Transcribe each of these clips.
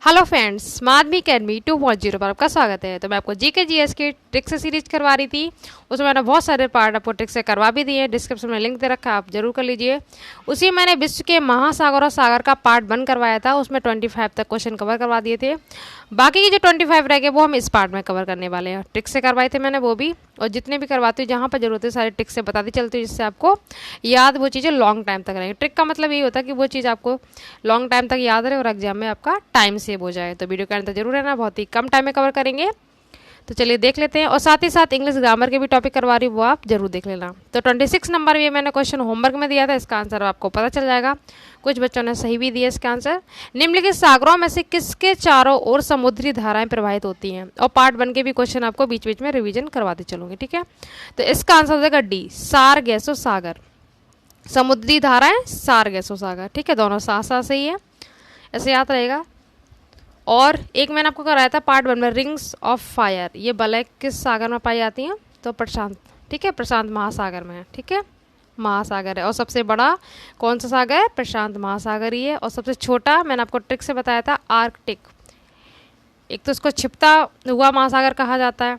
Hello friends, Madhavi academy 2.0 पर आपका स्वागत है। तो मैं आपको जीके जीएस की ट्रिक से सीरीज करवा रही थी। उसमें मैंने बहुत सारे पार्ट आपको ट्रिक से करवा भी दिए हैं। डिस्क्रिप्शन में लिंक दे रखा है, आप जरूर कर लीजिए। उसी मैंने विश्व के महासागर और सागर का पार्ट 1 करवाया था। उसमें 25 तक क्वेश्चन कवर करवा दिए थे। बाकी के जो 25 रह गए वो हम इस पार्ट में कवर करने वाले हैं। ट्रिक से करवाए थे मैंने वो भी, और जितने भी करवाती हूँ जहाँ पर जरूरत है सारी ट्रिक से बताती चलती हूँ, जिससे आपको याद वो चीज़ें लॉन्ग टाइम तक रहेंगी। ट्रिक का मतलब ये होता है कि वो चीज़ आपको लॉन्ग टाइम तक याद रहे और एग्जाम में आपका टाइम सेव हो जाए। तो वीडियो के अंदर जरूर रहना, बहुत ही कम टाइम में कवर करेंगे। तो चलिए देख लेते हैं। और साथ ही साथ इंग्लिश ग्रामर के भी टॉपिक करवा रही हूँ, वो आप जरूर देख लेना। तो 26 नंबर ये मैंने क्वेश्चन होमवर्क में दिया था, इसका आंसर आपको पता चल जाएगा। कुछ बच्चों ने सही भी दिया इसका आंसर। निम्नलिखित सागरों में से किसके चारों ओर समुद्री धाराएं प्रवाहित होती हैं? और पार्ट 1 के भी क्वेश्चन आपको बीच बीच में रिवीजन करवाते चलूंगी, ठीक है। तो इसका आंसर हो जाएगा डी, सारगेसो सागर। समुद्री धाराएं, सारगेसो सागर, ठीक है। दोनों साथ साथ सही है, ऐसे याद रहेगा। और एक मैंने आपको कराया था पार्ट 1 में, रिंग्स ऑफ फायर, ये बलय किस सागर में पाई जाती हैं? तो प्रशांत, ठीक है, प्रशांत महासागर में है, ठीक है, महासागर है। और सबसे बड़ा कौन सा सागर है? प्रशांत महासागर ही है। और सबसे छोटा मैंने आपको ट्रिक से बताया था, आर्कटिक। एक तो इसको छिपता हुआ महासागर कहा जाता है,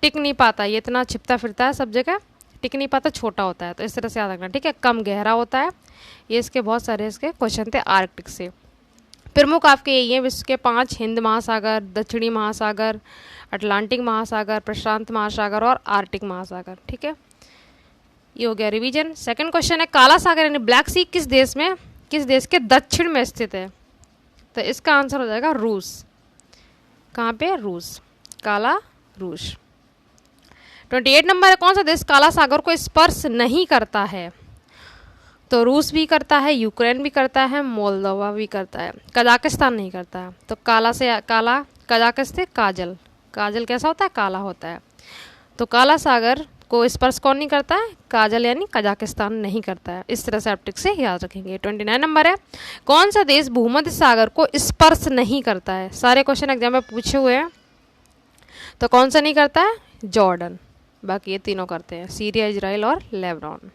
टिक नहीं पाता, ये इतना छिपता फिरता है सब जगह, टिक नहीं पाता, छोटा होता है। तो इस तरह से याद रखना, ठीक है, कम गहरा होता है। ये इसके बहुत सारे इसके क्वेश्चन थे आर्कटिक से। प्रमुख आपके यही हैं विश्व के 5, हिंद महासागर, दक्षिणी महासागर, अटलांटिक महासागर, प्रशांत महासागर और आर्कटिक महासागर, ठीक है। ये हो गया रिवीजन। सेकंड क्वेश्चन है, काला सागर यानी ब्लैक सी किस देश में, किस देश के दक्षिण में स्थित है? तो इसका आंसर हो जाएगा रूस। कहाँ पे? रूस, काला रूस। 28 नंबर है, कौन सा देश काला सागर को स्पर्श नहीं करता है? तो रूस भी करता है, यूक्रेन भी करता है, मोल्दोवा भी करता है, कजाकिस्तान नहीं करता है। तो काला से काला, कजाकिस्तान काजल, काजल कैसा होता है? काला होता है। तो काला सागर को स्पर्श कौन नहीं करता है? काजल यानी कजाकिस्तान नहीं करता है। इस तरह से आप ट्रिक से याद रखेंगे। 29 नंबर है, कौन सा देश भूमध्य सागर को स्पर्श नहीं करता है? सारे क्वेश्चन एग्जाम में पूछे हुए हैं, तो कौन सा नहीं करता है? जॉर्डन। बाकी ये तीनों करते हैं, सीरिया, इजराइल और लेबनान।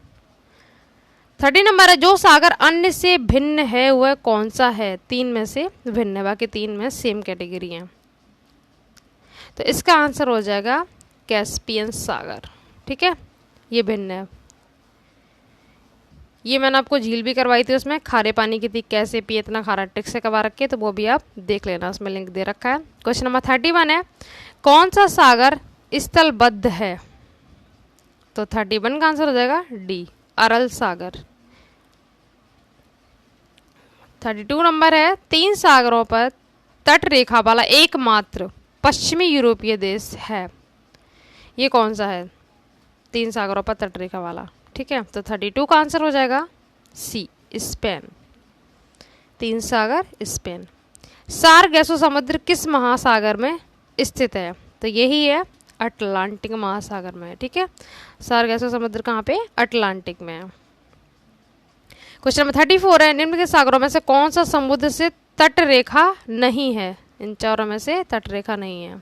30 नंबर है, जो सागर अन्य से भिन्न है वह कौन सा है? 3 में से भिन्न है, बाकी 3 में सेम कैटेगरी है। तो इसका आंसर हो जाएगा कैस्पियन सागर, ठीक है, ये भिन्न है। ये मैंने आपको झील भी करवाई थी, उसमें खारे पानी की थी, कैसे पिए इतना खारा, ट्रिक से करवा रखे, तो वो भी आप देख लेना, उसमें लिंक दे रखा है। क्वेश्चन नंबर 31 है, कौन सा सागर स्थलबद्ध है? तो 31 का आंसर हो जाएगा डी, अरल सागर। 32 नंबर है, 3 सागरों पर तट रेखा वाला एकमात्र पश्चिमी यूरोपीय देश है, ये कौन सा है? 3 सागरों पर तट रेखा वाला, ठीक है। तो 32 का आंसर हो जाएगा सी, स्पेन। 3 सागर, स्पेन। सारगेसो समुद्र किस महासागर में स्थित है? तो यही है, अटलांटिक महासागर में, ठीक है। सारगेसो समुद्र कहाँ पे? अटलांटिक में है। क्वेश्चन नंबर 34 है, निम्नलिखित सागरों में से कौन सा समुद्र से तट रेखा नहीं है? इन चारों में से तट रेखा नहीं है,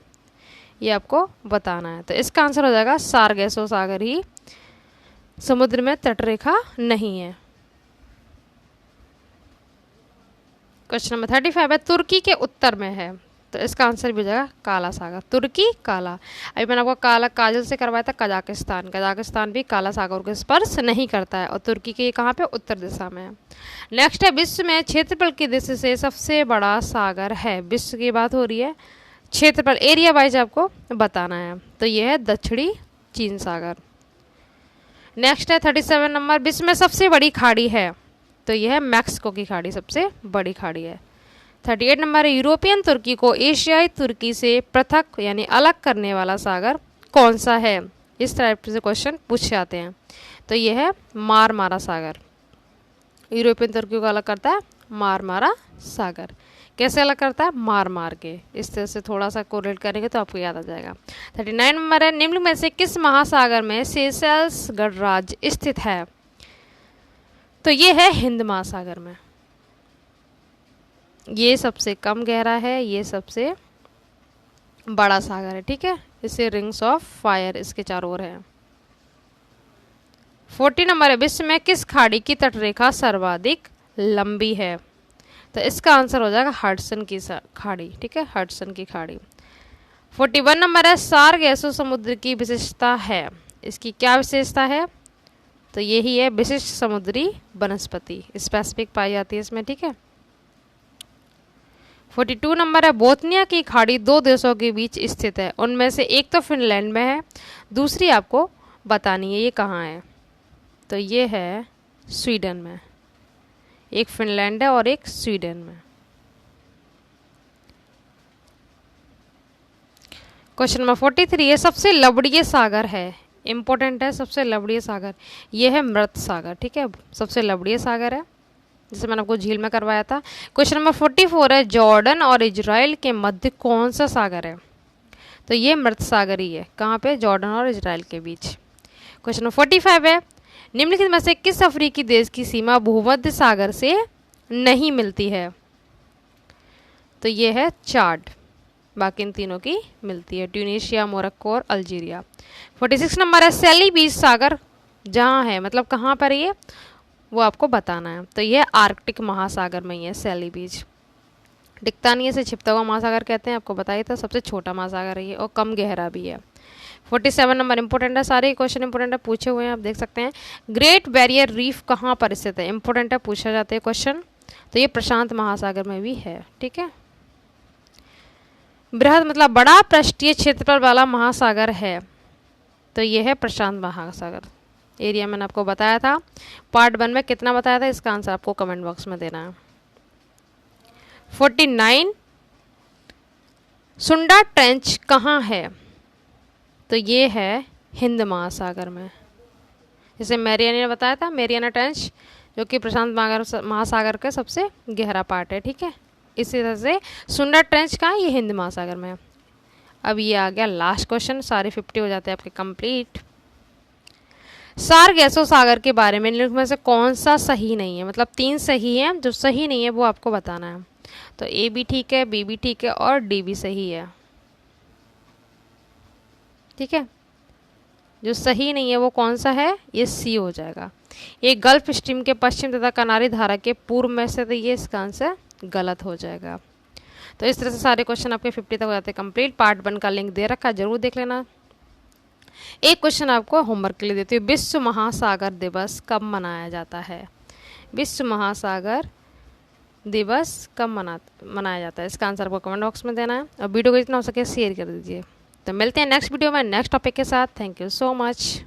ये आपको बताना है। तो इसका आंसर हो जाएगा सारगेसो सागर ही समुद्र में तट रेखा नहीं है। क्वेश्चन नंबर 35 है, तुर्की के उत्तर में है, तो इसका आंसर भी हो जाएगा काला सागर। तुर्की, काला। अभी मैंने आपको काला काजल से करवाया था कजाकिस्तान, कजाकिस्तान भी काला सागर को स्पर्श नहीं करता है। और तुर्की के कहाँ पे? उत्तर दिशा में है। नेक्स्ट है, विश्व में क्षेत्रफल की दृष्टि से सबसे बड़ा सागर है? विश्व की बात हो रही है, क्षेत्रफल, एरिया वाइज आपको बताना है। तो यह है दक्षिणी चीन सागर। नेक्स्ट है 37 नंबर, विश्व में सबसे बड़ी खाड़ी है? तो यह है मैक्सिको की खाड़ी, सबसे बड़ी खाड़ी है। 38 नंबर है, यूरोपियन तुर्की को एशियाई तुर्की से पृथक यानी अलग करने वाला सागर कौन सा है? इस टाइप से क्वेश्चन पूछे जाते हैं। तो यह है मारमारा सागर। यूरोपियन तुर्की को अलग करता है मारमारा सागर। कैसे अलग करता है? मार मार के। इस तरह से थोड़ा सा कोरिलेट करेंगे तो आपको याद आ जाएगा। 39 नंबर है, निम्न में से किस महासागर में सेशेल्स गणराज्य स्थित है? तो ये है हिंद महासागर में। ये सबसे कम गहरा है, ये सबसे बड़ा सागर है, ठीक है। इसे रिंग्स ऑफ फायर इसके चारों ओर है। 40 नंबर है, विश्व में किस खाड़ी की तटरेखा सर्वाधिक लंबी है? तो इसका आंसर हो जाएगा हडसन की खाड़ी। ठीक है, हडसन की खाड़ी। 41 नंबर है, सार गैसों समुद्र की विशेषता है। इसकी क्या विशेषता है? तो यही है विशिष्ट समुद्री वनस्पति, स्पेसिफिक पाई जाती है इसमें। ठीक है। 42 नंबर है, बोथनिया की खाड़ी दो देशों के बीच स्थित है। उनमें से एक तो फिनलैंड में है, दूसरी आपको बतानी है ये कहाँ है। तो ये है स्वीडन में। एक फिनलैंड है और एक स्वीडन में। क्वेश्चन नंबर 43 है, सबसे लवणीय सागर है। इंपॉर्टेंट है, सबसे लवणीय सागर ये है मृत सागर। ठीक है, सबसे लवणीय सागर है, जिसे मैंने आपको झील में करवाया था। क्वेश्चन नंबर 44 है, जॉर्डन और इजराइल के मध्य कौन सा सागर है? तो ये मृत सागर ही है। कहाँ पे? जॉर्डन और इजराइल के बीच। क्वेश्चन नंबर 45 है, निम्नलिखित में से किस अफ्रीकी देश की सीमा भूमध्य सागर से नहीं मिलती है? तो ये है चाड, बाकी इन तीनों की मिलती है, ट्यूनीशिया, मोरक्को और अल्जीरिया। 46 नंबर है, सैली बीच सागर जहाँ है, मतलब कहाँ पर ये, वो आपको बताना है। तो ये आर्कटिक महासागर में ही है सैली बीच। दिखता नहीं है, इसे छिपता हुआ महासागर कहते हैं, आपको बताइए। तो सबसे छोटा महासागर है ये और कम गहरा भी है। 47 नंबर इंपॉर्टेंट है, सारे क्वेश्चन इंपॉर्टेंट है, पूछे हुए हैं, आप देख सकते हैं। ग्रेट बैरियर रीफ कहाँ पर स्थित है? इंपॉर्टेंट है, पूछा जाते हैं क्वेश्चन। तो ये प्रशांत महासागर में भी है। ठीक है। बृहद मतलब बड़ा पृष्ठीय क्षेत्रफल वाला महासागर है, तो ये है प्रशांत महासागर। एरिया मैंने आपको बताया था, पार्ट 1 में कितना बताया था, इसका आंसर आपको कमेंट बॉक्स में देना है। 49, सुंडा ट्रेंच कहाँ है? तो ये है हिंद महासागर में। जैसे मैरियाना ने बताया था, मैरियाना ट्रेंच जो कि प्रशांत महासागर का सबसे गहरा पार्ट है। ठीक है, इसी तरह से सुंडा ट्रेंच कहाँ है? ये हिंद महासागर में है। अब ये आ गया लास्ट क्वेश्चन, सारे 50 हो जाते हैं आपके कंप्लीट। सार गैसों सागर के बारे में निम्नलिखित में से कौन सा सही नहीं है? मतलब 3 सही है, जो सही नहीं है वो आपको बताना है। तो ए भी ठीक है, बी भी ठीक है और डी भी सही है। ठीक है, जो सही नहीं है वो कौन सा है? ये सी हो जाएगा। ये गल्फ स्ट्रीम के पश्चिम तथा कनारी धारा के पूर्व में से, तो ये इसका आंसर गलत हो जाएगा। तो इस तरह से सारे क्वेश्चन आपके 50 तक हो जाते हैं कंप्लीट। पार्ट 1 का लिंक दे रखा है, जरूर देख लेना। एक क्वेश्चन आपको होमवर्क के लिए देती हूँ, विश्व महासागर दिवस कब मनाया जाता है? विश्व महासागर दिवस कब मनाया जाता है? इसका आंसर आपको कमेंट बॉक्स में देना है और वीडियो को जितना हो सके शेयर कर दीजिए। तो मिलते हैं नेक्स्ट वीडियो में नेक्स्ट टॉपिक के साथ। Thank you so much.